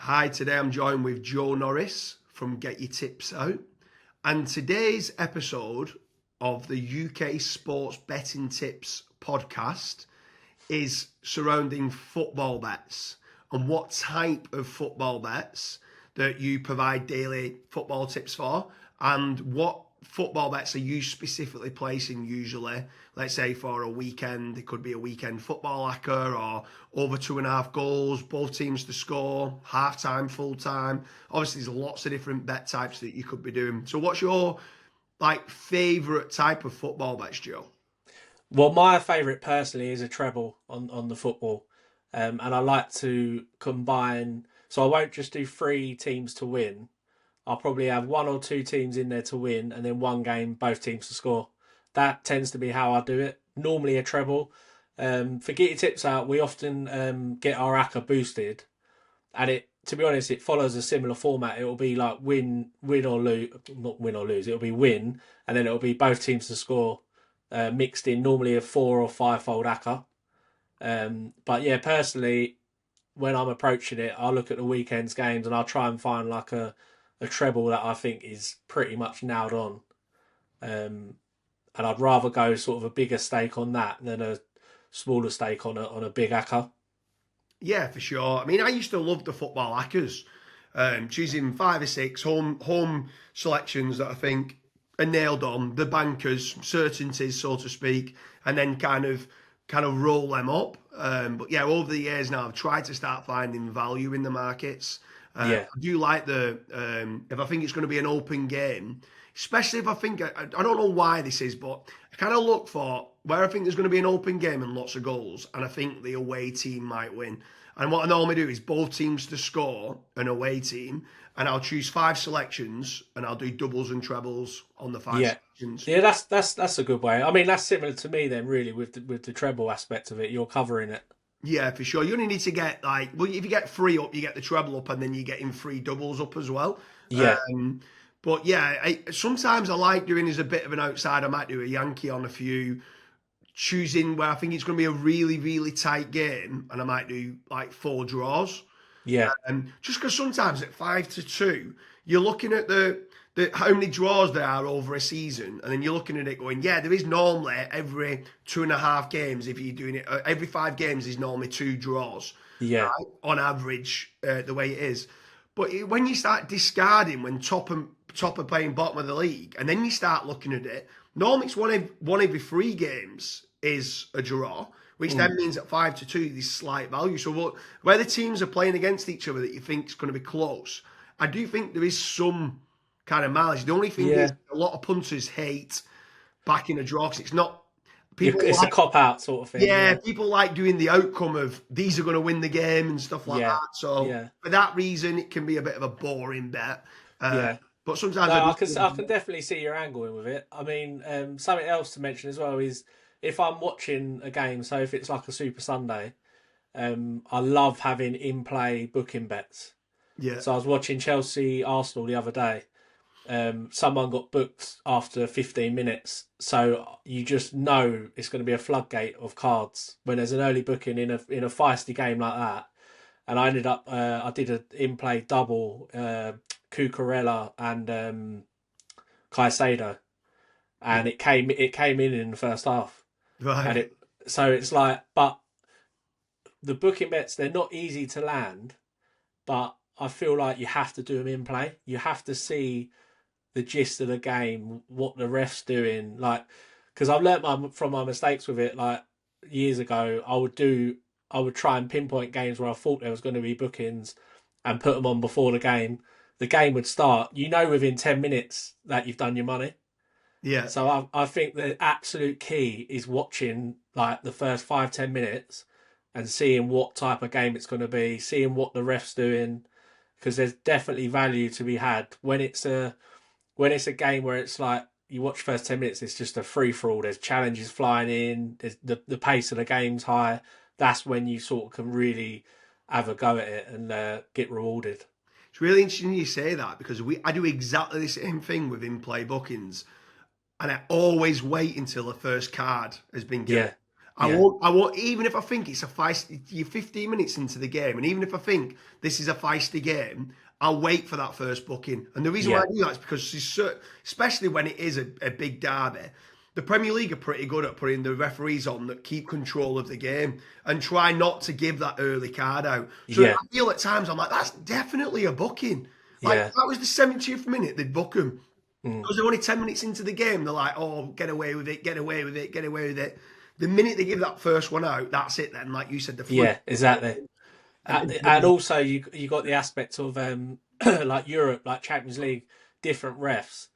Hi, today I'm joined with Joe Norris from Get Your Tips Out. And today's episode of the UK Sports Betting Tips podcast is surrounding football bets and what type of football bets that you provide daily football tips for, and what football bets are you specifically placing usually. Let's say for a weekend, it could be a weekend football ACCA or over 2.5 goals, both teams to score, half time, full time. Obviously, there's lots of different bet types that you could be doing. So what's your favourite type of football bets, Joe? Well, my favourite personally is a treble on the football. And I like to combine, so I won't just do three teams to win. I'll probably have one or two teams in there to win, and then one game, both teams to score. That tends to be how I do it. Normally a treble. For Get Your Tips Out, we often get our ACCA boosted, and to be honest, it follows a similar format. It will be like win or lose, not win or lose. It'll be win, and then it'll be both teams to score, mixed in normally a 4 or 5 fold ACCA. But yeah, personally, when I'm approaching it, I'll look at the weekend's games and I'll try and find like a treble that I think is pretty much nailed on. Um, and I'd rather go sort of a bigger stake on that than a smaller stake on a big ACCA. Yeah, for sure. I mean, I used to love the football hackers, choosing 5 or 6 home selections that I think are nailed on, the bankers, certainties, so to speak, and then kind of roll them up. But yeah, over the years now, I've tried to start finding value in the markets. Yeah, I do like if I think it's going to be an open game, especially if I don't know why this is, but I kind of look for where I think there's going to be an open game and lots of goals, and I think the away team might win. And what I normally do is both teams to score an away team, and I'll choose 5 selections and I'll do doubles and trebles on the five yeah, selections. yeah. That's a good way. I mean, that's similar to me then, really, with the treble aspect of it. You're covering it. Yeah, for sure. You only need to get well, if you get three up, you get the treble up, and then you're getting 3 doubles up as well. Yeah, Um, but yeah, sometimes I like doing as a bit of an outside. I might do a Yankee on a few, choosing where I think it's going to be a really, really tight game, and I might do like 4 draws. yeah, Just because sometimes at 5-2, you're looking at the how many draws there are over a season, and then you're looking at it going, yeah, there is normally every 2.5 games. If you're doing it, every 5 games is normally 2 draws, yeah, right? On average, the way it is. But when you start discarding when top are playing bottom of the league, and then you start looking at it, normally it's one every 3 games is a draw, which then mm, means at 5-2 there's slight value. So where the teams are playing against each other that you think is going to be close, I do think there is some kind of mileage. The only thing is yeah. a lot of punters hate backing a draw because it's not people It's a like cop out sort of thing. yeah, Yeah, people like doing the outcome of these are going to win the game and stuff like yeah, that. So yeah, for that reason, it can be a bit of a boring bet. Uh, yeah. but sometimes I No, do. I can definitely see your angle in with it. I mean, something else to mention as well is if I'm watching a game, so if it's like a Super Sunday, I love having in play booking bets. Yeah, So I was watching Chelsea Arsenal the other day. Someone got booked after 15 minutes, so you just know it's going to be a floodgate of cards when there's an early booking in a feisty game like that. And I ended up I did an in play double, Cucurella and Caicedo, yeah, and it came in the first half, and right. it's like, but the booking bets, they're not easy to land, but I feel like you have to do them in play. You have to see the gist of the game, what the ref's doing, like, because I've learnt from my mistakes with it. Like years ago, I would try and pinpoint games where I thought there was going to be bookings and put them on before the game. The game would start. You know, within 10 minutes that you've done your money. Yeah, So I think the absolute key is watching like the first 5-10 minutes and seeing what type of game it's going to be, seeing what the ref's doing, because there's definitely value to be had when it's a game where it's like you watch first 10 minutes, it's just a free for all. There's challenges flying in. There's the pace of the game's high. That's when you sort of can really have a go at it and get rewarded. it's really interesting you say that because I do exactly the same thing with in play bookings, and I always wait until the first card has been given. Yeah, Yeah. I won't, even if I think it's a feisty, you're 15 minutes into the game, and even if I think this is a feisty game, I'll wait for that first booking. And the reason why Yeah. I do that is because, especially when it is a big derby, the Premier League are pretty good at putting the referees on that keep control of the game and try not to give that early card out. So Yeah. I feel at times I'm like, that's definitely a booking. Like, Yeah. if that was the 70th minute, they'd book them. Mm. Because they're only 10 minutes into the game, they're like, oh, get away with it, get away with it, get away with it. The minute they give that first one out, that's it then. Like you said, the flood. Yeah, exactly. And also you got the aspect of like Europe, like Champions League, different refs.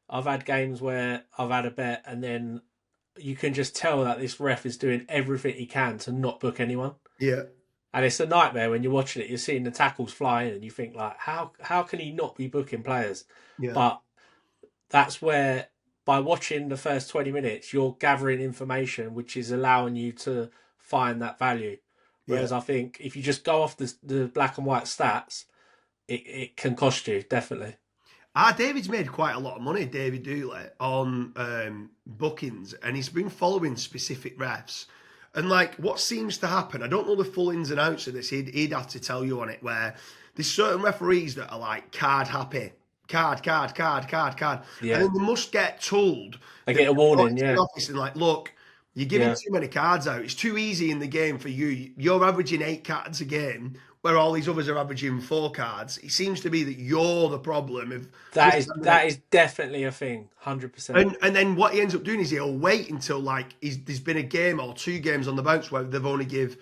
I've had games where I've had a bet and then you can just tell that this ref is doing everything he can to not book anyone. Yeah, And it's a nightmare when you're watching it. You're seeing the tackles fly in and you think like, how can he not be booking players? yeah, But that's where by watching the first 20 minutes, you're gathering information which is allowing you to find that value. yeah. Whereas I think if you just go off the black and white stats, it can cost you, definitely. David's made quite a lot of money, David Dooley, on bookings, and he's been following specific refs. And like, what seems to happen, I don't know the full ins and outs of this. He'd have to tell you on it. Where there's certain referees that are like card happy, card, and Yeah. then they must get told. They They get a go warning, into the yeah. office and like, look, you're giving Yeah. too many cards out. It's too easy in the game for you. You're averaging 8 cards a game, where all these others are averaging 4 cards. It seems to be that you're the problem. Of That is definitely a thing, 100%. and then what he ends up doing is he'll wait until like there's been a game or 2 games on the bounce where they've only give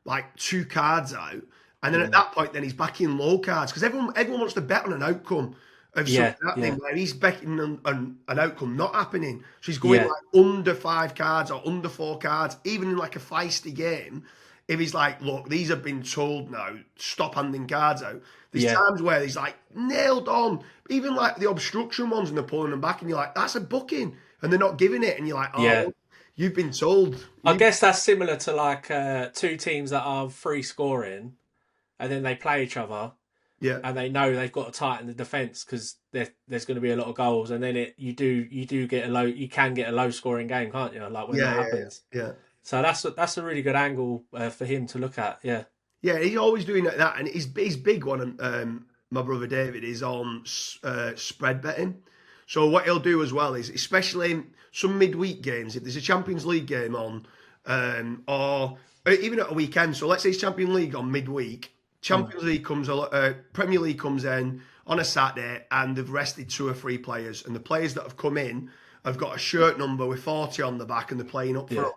like 2 cards out, and then at that point then he's backing low cards because everyone wants to bet on an outcome of Yeah, something happening yeah, where he's betting on an outcome not happening. So he's going yeah, like under 5 cards or under 4 cards, even in like a feisty game. If he's like, look, these have been told now, stop handing cards out. There's yeah, times where he's like nailed on, even like the obstruction ones, and they're pulling them back, and you're like, that's a booking, and they're not giving it, and you're like, yeah. oh, you've been told. I guess that's similar to like two teams that are free scoring and then they play each other Yeah, and they know they've got to tighten the defense because there's going to be a lot of goals and then you can get a low scoring game, can't you? Like when that yeah. happens. Yeah. So that's a really good angle for him to look at. Yeah, Yeah, he's always doing that, and his big one. My brother David is on spread betting. So what he'll do as well is, especially in some midweek games, if there's a Champions League game on, or even at a weekend. So let's say it's Champions League on midweek. Champions League Premier League comes in on a Saturday, and they've rested 2 or 3 players, and the players that have come in have got a shirt number with 40 on the back, and they're playing up yeah. front.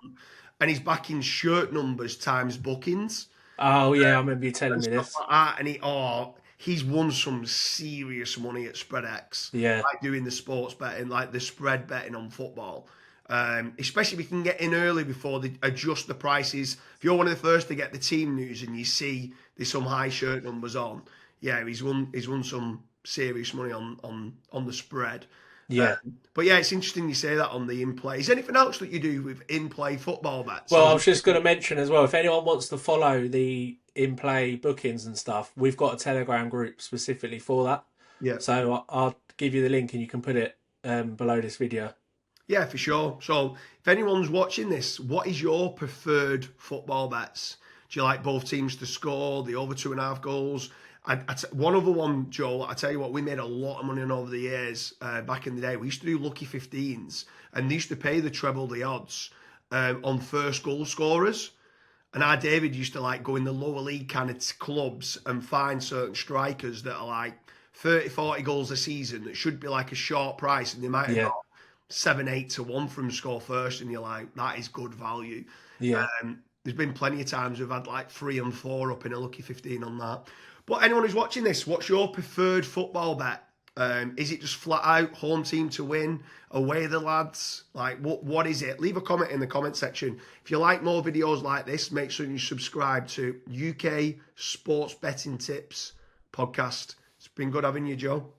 And he's backing shirt numbers times bookings Oh yeah, I remember you telling and me stuff this. like that. And he's won some serious money at SpreadX, Yeah, like doing the sports betting, like the spread betting on football. Especially if you can get in early before they adjust the prices. If you're one of the first to get the team news and you see there's some high shirt numbers on, yeah, he's won some serious money on the spread. yeah. But yeah, it's interesting you say that on the in-play. Is there anything else that you do with in-play football bets? Well, I was just going to mention as well, if anyone wants to follow the in-play bookings and stuff, we've got a Telegram group specifically for that. Yeah. So I'll give you the link and you can put it below this video. Yeah, for sure. So if anyone's watching this, what is your preferred football bets? Do you like both teams to score, the over 2.5 goals? One other one, Joel, I tell you what, we made a lot of money on over the years back in the day. We used to do lucky 15s, and they used to pay the treble the odds on first goal scorers. And our David used to like go in the lower league kind of clubs and find certain strikers that are like 30, 40 goals a season that should be like a short price, and they might have Yeah, got 7, 8 to 1 from score first, and you're like, that is good value. yeah. There's been plenty of times we've had like 3 and 4 up in a lucky 15 on that. But anyone who's watching this, what's your preferred football bet? Is it just flat out home team to win, away the lads? Like what is it? Leave a comment in the comment section. If you like more videos like this, make sure you subscribe to UK Sports Betting Tips podcast. It's been good having you, Joe.